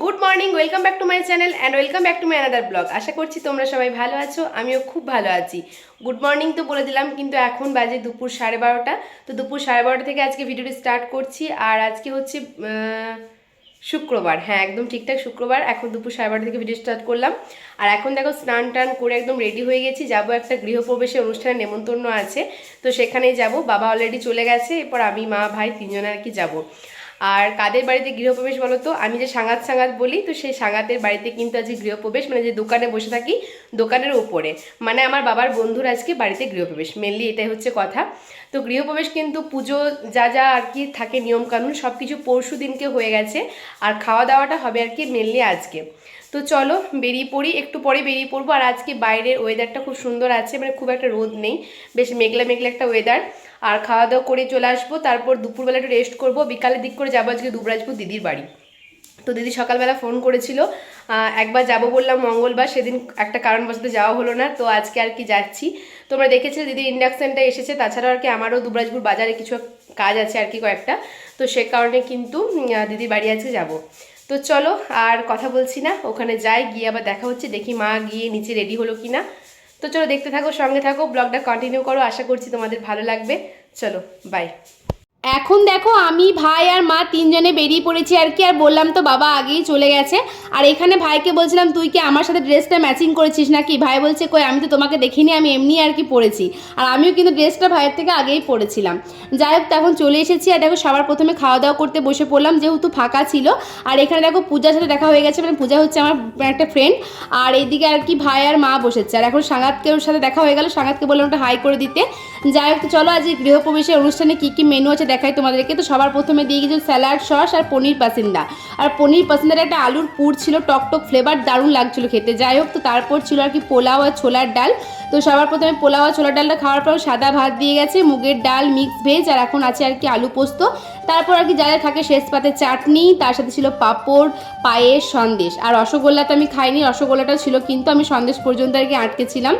Good morning, welcome back to my channel and welcome back to my another blog. আশা করছি তোমরা সবাই ভালো আছো, আমিও খুব ভালো আছি। গুড মর্নিং তো বলে দিলাম, কিন্তু এখন বাজে দুপুর 12:30। তো দুপুর 12:30 থেকে আজকে ভিডিওটি স্টার্ট করছি। আর আজকে হচ্ছে শুক্রবার, হ্যাঁ একদম ঠিকঠাক শুক্রবার। এখন দুপুর 12:30 থেকে ভিডিও স্টার্ট করলাম। আর এখন দেখো স্নান টান করে একদম রেডি হয়ে গেছি, যাবো একটা গৃহপ্রবেশের অনুষ্ঠানে, নেমন্তন্ন আছে, তো সেখানেই যাব। বাবা অলরেডি চলে গেছে, এরপর আমি, মা, ভাই তিনজনে আর কি যাবো। আর কাদের বাড়িতে গৃহপ্রবেশ বলো তো? আমি যে সাঙ্গাত সাঙ্গাত বলি, তো সেই সাঙ্গাতের বাড়িতে কিন্তু আজকে গৃহপ্রবেশ, মানে যে দোকানে বসে থাকি দোকানের উপরে, মানে আমার বাবার বন্ধুর আজকে বাড়িতে গৃহপ্রবেশ, মেনলি এটাই হচ্ছে কথা। তো গৃহপ্রবেশ কিন্তু পুজো যা যা আর কি থাকে নিয়মকানুন সব কিছু পরশু দিনকে হয়ে গেছে, আর খাওয়া দাওয়াটা হবে আর কি মেনলি আজকে। তো চলো বেরিয়ে পড়ি, একটু পরে বেরিয়ে পড়বো। আর আজকে বাইরের ওয়েদারটা খুব সুন্দর আছে, মানে খুব একটা রোদ নেই, বেশ মেঘলা মেঘলা একটা ওয়েদার। আর খাওয়া দাওয়া করে চলে আসবো, তারপর দুপুরবেলা একটু রেস্ট করবো, বিকালের দিক করে যাবো আজকে দুবরাজপুর দিদির বাড়ি। তো দিদি সকালবেলা ফোন করেছিল, একবার যাব বললাম মঙ্গলবার, সেদিন একটা কারণবশত যাওয়া হলো না, তো আজকে আর কি যাচ্ছি। তোমরা দেখেছিলে দিদির ইন্ডাকশানটা এসেছে, তাছাড়াও আর কি আমারও দুবরাজপুর বাজারে কিছু কাজ আছে আর কি কয়েকটা, তো সে কারণে কিন্তু দিদির বাড়ি আজকে যাব। তো চলো আর কথা বলছি না, ওখানে যাই, গিয়ে আবার দেখা হচ্ছে, দেখি মা গিয়ে নিচে রেডি হলো কিনা। তো চলো দেখতে থাকো, সঙ্গে থাকো, ব্লগটা কন্টিনিউ করো, আশা করছি তোমাদের ভালো লাগবে। চলো বাই। এখন দেখো আমি, ভাই আর মা তিনজনে বেরিয়ে পড়েছি আর কি। আর বললাম তো বাবা আগেই চলে গেছে। আর এখানে ভাইকে বলছিলাম তুই কি আমার সাথে ড্রেসটা ম্যাচিং করেছিস নাকি? ভাই বলছে কই, আমি তো তোমাকে দেখিনি, আমি এমনি আর কি পরেছি। আর আমিও কিন্তু ড্রেসটা ভাইয়ের থেকে আগেই পরেছিলাম। যাই হোক, তখন চলে এসেছি। আর দেখো সবার প্রথমে খাওয়া দাওয়া করতে বসে পড়লাম, যেহেতু ফাঁকা ছিল। আর এখানে দেখো পূজার সাথে দেখা হয়ে গেছে, মানে পূজা হচ্ছে আমার একটা ফ্রেন্ড। আর এইদিকে আর কি ভাই আর মা বসেছে। আর এখন সাঙ্গাতকের সাথে দেখা হয়ে গেল, সাঙ্গাতকে বললাম ওটা হাই করে দিতে। যাই হোক, চলো আজ গৃহপ্রবেশের অনুষ্ঠানে কী কী মেনু আছে দেখাই তোমাদেরকে। তো সবার প্রথমে দিয়ে গেছিল স্যালাড, সস আর পনির পাসিন্দা। আর পনির পাসিন্দার একটা আলুর পুর ছিল, টক টক ফ্লেভার, দারুণ লাগছিল খেতে। যাই হোক, তো তারপর ছিল আর কি পোলাও আর ছোলার ডাল। তো সবার প্রথমে পোলাও আর ছোলার ডালটা খাওয়ার পর সাদা ভাত দিয়ে গেছে, মুগের ডাল, মিক্স ভেজ, আর এখন আছে আর কি আলু পোস্ত। তারপর আর কি যা যা থাকে, শেষ পাতে চাটনি, তার সাথে ছিল পাঁপড়, পায়েস, সন্দেশ। আর রসগোল্লা তো আমি খাইনি, রসগোল্লাটা ছিল কিন্তু আমি সন্দেশ পর্যন্ত আর কি আটকেছিলাম।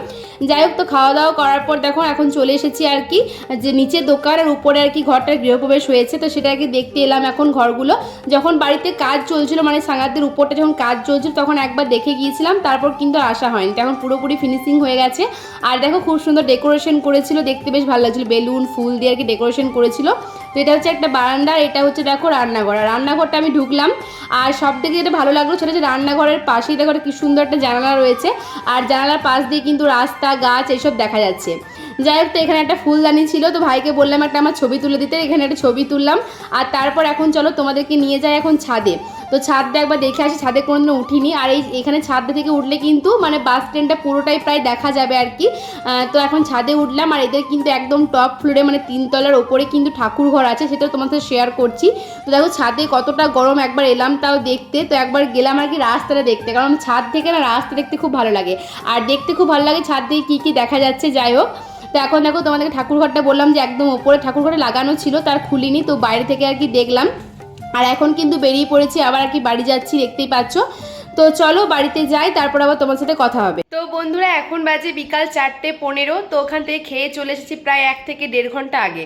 যাই হোক, তো খাওয়া দাওয়া করার পর দেখো এখন চলে এসেছি আর কি যে নিচে দোকান আর উপরে আর কি ঘরটার গৃহপ্রবেশ হয়েছে, তো সেটা আর কি দেখতে এলাম। এখন ঘরগুলো যখন বাড়িতে কাজ চলছিল, মানে সাঙ্গাতের উপরটা যখন কাজ চলছিল, তখন একবার দেখে গিয়েছিলাম, তারপর কিন্তু আসা হয়নি। এখন পুরোপুরি ফিনিশিং হয়ে গেছে। আর দেখো খুব সুন্দর ডেকোরেশন করেছিল, দেখতে বেশ ভালো লাগছিল, বেলুন ফুল দিয়ে আর কি ডেকোরেশন করেছিল। তো এটা হচ্ছে একটা বারান্দা, এটা হচ্ছে দেখো রান্নাঘর। আর রান্নাঘরটা আমি ঢুকলাম, আর সব থেকে যেটা ভালো লাগলো সেটা হচ্ছে রান্নাঘরের পাশেই দেখো কি সুন্দর একটা জানালা রয়েছে। আর জানালার পাশ দিয়ে কিন্তু রাস্তা, গাছ এইসব দেখা যাচ্ছে। যাই হোক, তো এখানে একটা ফুলদানি ছিল, তো ভাইকে বললাম একটা আমার ছবি তুলে দিতে, এখানে একটা ছবি তুললাম। আর তারপর এখন চলো তোমাদেরকে নিয়ে যাই এখন ছাদে। তো ছাদটা একবার দেখে আসি, ছাদে কোনোদিনও উঠিনি। আর এখানে ছাদটা থেকে উঠলে কিন্তু মানে বাস স্ট্যান্ডটা পুরোটাই প্রায় দেখা যাবে আর কি। তো এখন ছাদে উঠলাম, আর এদের কিন্তু একদম টপ ফ্লোরে মানে 3 তলার ওপরে কিন্তু ঠাকুর ঘর আছে, সেটা তোমার সাথে শেয়ার করছি। তো দেখো ছাদে কতটা গরম, একবার এলাম তাও দেখতে, তো একবার গেলাম আর কি রাস্তাটা দেখতে, কারণ ছাদ থেকে না রাস্তা দেখতে খুব ভালো লাগে, আর দেখতে খুব ভালো লাগে ছাদ থেকে কী কী দেখা যাচ্ছে। যাই হোক, তো এখন দেখো তোমাদেরকে ঠাকুরঘরটা বললাম যে একদম ওপরে ঠাকুরঘরটা লাগানো ছিল, তার খুলিনি, তো বাইরে থেকে আর কি দেখলাম। আর এখন কিন্তু বেরিয়ে পড়েছি, আবার আর কি বাড়ি যাচ্ছি, দেখতেই পাচ্ছ। তো চলো বাড়িতে যাই, তারপর আবার তোমার সাথে কথা হবে। তো বন্ধুরা এখন বাজে বিকাল 4:15। তো ওখান থেকে খেয়ে চলে এসেছি প্রায় 1 থেকে 1.5 ঘন্টা আগে।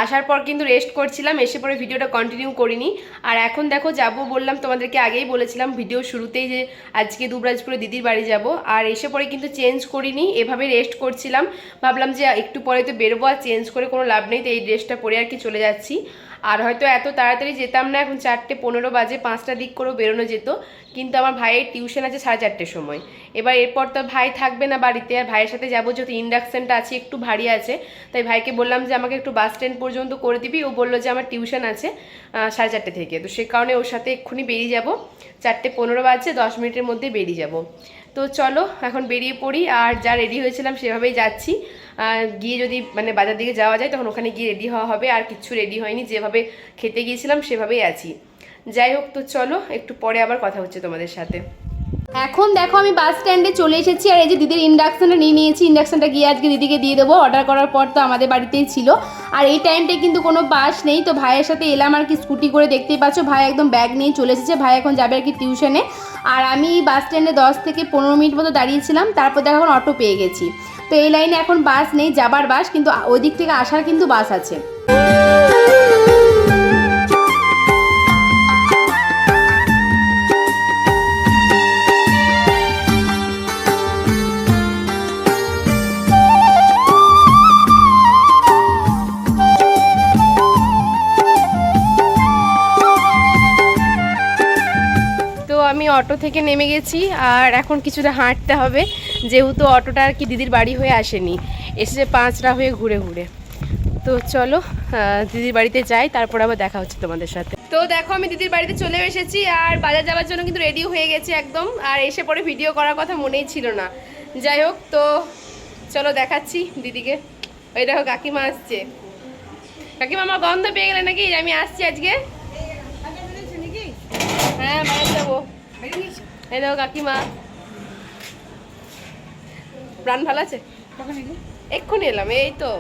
আসার পর কিন্তু রেস্ট করছিলাম, এসে পরে ভিডিওটা কন্টিনিউ করিনি। আর এখন দেখো যাবো বললাম তোমাদেরকে, আগেই বলেছিলাম ভিডিও শুরুতেই যে আজকে দুবরাজপুরে দিদির বাড়ি যাব। আর এসে পরে কিন্তু চেঞ্জ করিনি, এভাবে রেস্ট করছিলাম, ভাবলাম যে একটু পরে তো বেরোবো, আর চেঞ্জ করে কোনো লাভ নেই, তো এই ড্রেসটা পরে আর কি চলে যাচ্ছি। আর হয়তো এত তাড়াতাড়ি যেতাম না, এখন 4:15 বাজে, 5টার দিক করেও বেরোনো যেত, কিন্তু আমার ভাইয়ের টিউশন আছে 4:30টার সময়। এবার এরপর তো ভাই থাকবে না বাড়িতে, আর ভাইয়ের সাথে যাবো, যেহেতু ইন্ডাকশানটা আছে একটু ভারী আছে, তাই ভাইকে বললাম যে আমাকে একটু বাস স্ট্যান্ড পর্যন্ত করে দিবি। ও বললো যে আমার টিউশন আছে 4:30 থেকে, তো সে কারণে ওর সাথে এক্ষুনি বেরিয়ে যাব। 4:15 বাজছে, 10 মিনিটের মধ্যে বেরিয়ে যাব। তো চলো এখন বেরিয়ে পড়ি, আর যা রেডি হয়েছিলাম সেভাবেই যাচ্ছি। গিয়ে যদি মানে বাজার দিকে যাওয়া যায় তখন ওখানে গিয়ে রেডি হওয়া হবে, আর কিচ্ছু রেডি হয়নি, যেভাবে খেতে গিয়েছিলাম সেভাবেই আছি। যাই হোক, তো চলো একটু পরে আবার কথা হচ্ছে তোমাদের সাথে। এখন দেখো আমি বাস স্ট্যান্ডে চলে এসেছি, আর এই যে দিদির ইন্ডাকশানটা নিয়ে নিয়েছি, ইন্ডাকশানটা গিয়ে আজকে দিদিকে দিয়ে দেবো, অর্ডার করার পর তো আমাদের বাড়িতেই ছিল। আর এই টাইমটায় কিন্তু কোনো বাস নেই, তো ভাইয়ের সাথে এলাম আর কি স্কুটি করে, দেখতেই পাচ্ছ ভাই একদম ব্যাগ নিয়ে চলে এসেছে, ভাই এখন যাবে আর কি টিউশনে। আর আমি বাস স্ট্যান্ডে 10 থেকে 15 মিনিট মতো দাঁড়িয়েছিলাম, তারপর দেখো এখন অটো পেয়ে গেছি। তো এই লাইনে এখন বাস নেই, যাবার বাস, কিন্তু ওই দিক থেকে আসার কিন্তু বাস আছে। আমি অটো থেকে নেমে গেছি আর এখন কিছুটা হাঁটতে হবে, যেহেতু অটোটা আর কি দিদির বাড়ি হয়ে আসেনি, এসে 5টা হয়ে ঘুরে ঘুরে। তো চলো দিদির বাড়িতে যাই, তারপর আবার দেখা হচ্ছে তোমাদের সাথে। তো দেখো আমি দিদির বাড়িতে চলে এসেছি আর বাজার যাওয়ার জন্য কিন্তু রেডি হয়ে গেছি একদম, আর এসে পরে ভিডিও করার কথা মনেই ছিল না। যাই হোক, তো চলো দেখাচ্ছি দিদিকে। ওই দেখো কাকিমা আসছে। কাকিমা আমার গন্ধ পেয়ে গেলে নাকি আমি আসছি আজকে? হ্যাঁ বাজার যাবো। এই দেখো কাকিমা। প্রাণ ভালো আছে? এক্ষুনি এলাম, এই তো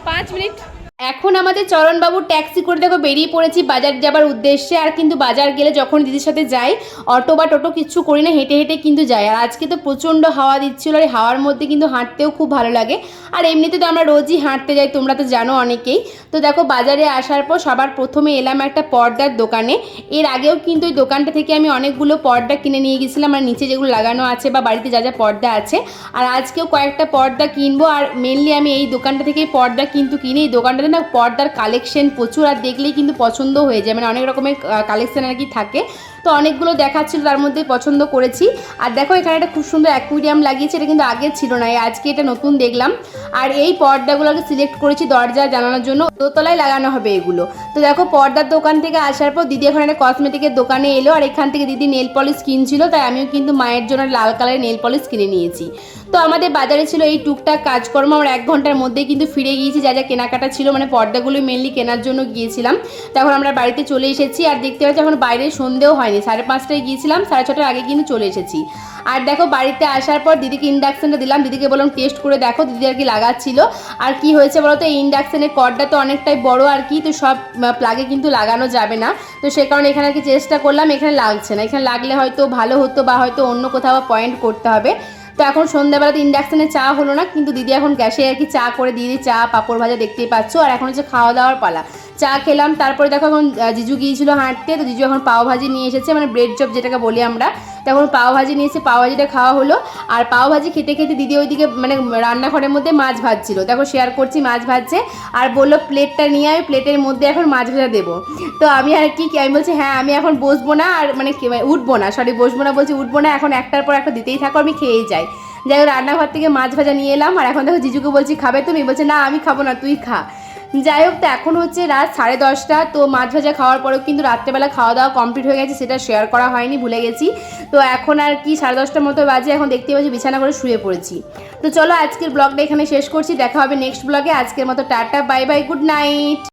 5 মিনিট। এখন আমাদের চরণবাবু ট্যাক্সি করে দেখো বেরিয়ে পড়েছি বাজার যাবার উদ্দেশ্যে। আর কিন্তু বাজার গেলে যখন দিদির সাথে যাই, অটো বা টোটো কিচ্ছু করি না, হেঁটে হেঁটে কিন্তু যাই। আর আজকে তো প্রচণ্ড হাওয়া দিচ্ছিল, আর হাওয়ার মধ্যে কিন্তু হাঁটতেও খুব ভালো লাগে। আর এমনিতে তো আমরা রোজই হাঁটতে যাই, তোমরা তো জানো অনেকেই। তো দেখো বাজারে আসার পর সবার প্রথমে এলাম একটা পর্দার দোকানে। এর আগেও কিন্তু ওই দোকানটা থেকে আমি অনেকগুলো পর্দা কিনে নিয়ে গেছিলাম, আর নিচে যেগুলো লাগানো আছে বা বাড়িতে যা যা পর্দা আছে। আর আজকেও কয়েকটা পর্দা কিনবো, আর মেনলি আমি এই দোকানটা থেকেই পর্দা কিন্তু কিনি। এই দোকানটাতে না পর্দার কালেকশন প্রচুর, আর দেখলেই কিন্তু পছন্দ হয়ে যায়, মানে অনেক রকমের কালেকশন আর কি থাকে। তো অনেকগুলো দেখাচ্ছিল, তার মধ্যে পছন্দ করেছি। আর দেখো এখানে একটা খুব সুন্দর অ্যাকুয়ারিয়াম লাগিয়েছে, এটা কিন্তু আগে ছিল না, আজকে এটা নতুন দেখলাম। আর এই পর্দাগুলোকে সিলেক্ট করেছি দরজা জানানোর জন্য, দোতলায় লাগানো হবে এগুলো। তো দেখো পর্দার দোকান থেকে আসার পর দিদি এখন একটা কসমেটিকের দোকানে এলো, আর এখান থেকে দিদি নেল পলিশ কিনছিল, তাই আমিও কিন্তু মায়ের জন্য লাল কালারের নেল পলিশ কিনে নিয়েছি। তো আমাদের বাজারে ছিল এই টুকটাক কাজকর্ম, আমরা 1 ঘন্টার মধ্যেই কিন্তু ফিরে গিয়েছি। যা যা কেনাকাটা ছিল, মানে পর্দাগুলো মেনলি কেনার জন্য গিয়েছিলাম। তখন আমরা বাড়িতে চলে এসেছি, আর দেখতে পাচ্ছি এখন বাইরে সন্ধেও হয়নি, 5:30টায় গিয়েছিলাম, 6:30টার আগে কিন্তু চলে এসেছি। আর দেখো বাড়িতে আসার পর দিদিকে ইন্ডাকশানটা দিলাম, দিদিকে বললাম টেস্ট করে দেখো, দিদি আর কি লাগাচ্ছিল। আর কি হয়েছে বলো তো, এই ইন্ডাকশানের কর্ডটা তো অনেকটাই বড় আর কি, তো সব প্লাগে কিন্তু লাগানো যাবে না। তো সে কারণে এখানে আর কি চেষ্টা করলাম, এখানে লাগছে না। এখানে লাগলে হয়তো ভালো হতো, বা হয়তো অন্য কোথাও পয়েন্ট করতে হবে। তো এখন সন্ধ্যাবেলাতে ইন্ডাকশানে চা হলো না, কিন্তু দিদি এখন গ্যাসে আর কি চা করে দিয়ে দিই, চা পাঁপড় ভাজা দেখতেই পাচ্ছ। আর এখন হচ্ছে খাওয়া দাওয়ার পালা। চা খেলাম, তারপরে দেখো এখন জিজু গিয়েছিল হাঁটতে, তো জিজু এখন পাওভাজি নিয়ে এসেছে, মানে ব্রেড চপ যেটাকে বলি আমরা। তখন পাওভাজি নিয়েছে, পাওভাজিটা খাওয়া হলো। আর পাওভাজি খেতে খেতে দিদি ওইদিকে মানে রান্নাঘরের মধ্যে মাছ ভাজছিল, দেখো শেয়ার করছি মাছ ভাজছে। আর বললো প্লেটটা নিয়ে আমি প্লেটের মধ্যে এখন মাছ ভাজা দেবো। তো আমি আর কি আমি বলছি হ্যাঁ আমি এখন বসবো না, আর মানে উঠবো না, বসবো না বলছি, উঠবো না, এখন একটার পর একটা দিতেই থাকো, আমি খেয়েই যাই। যাই হোক রান্নাঘর থেকে মাছ ভাজা নিয়ে এলাম, আর এখন দেখো জিজুকে বলছি খাবে তুমি, বলছে না আমি খাবো না, তুই খা। যাই হোক, তো এখন হচ্ছে রাত 10:30, তো মাছ ভাজা খাওয়ার পরেও কিন্তু রাত্রেবেলা খাওয়া দাওয়া কমপ্লিট হয়ে গেছে, সেটা শেয়ার করা হয়নি, ভুলে গেছি। তো এখন আর কি 10:30টার মতো বাজে, এখন দেখতে পাচ্ছি বিছানা করে শুয়ে পড়েছি। তো চলো আজকের ব্লগটা এখানে শেষ করছি, দেখা হবে নেক্সট ব্লগে। আজকের মতো tata, bye bye, good night.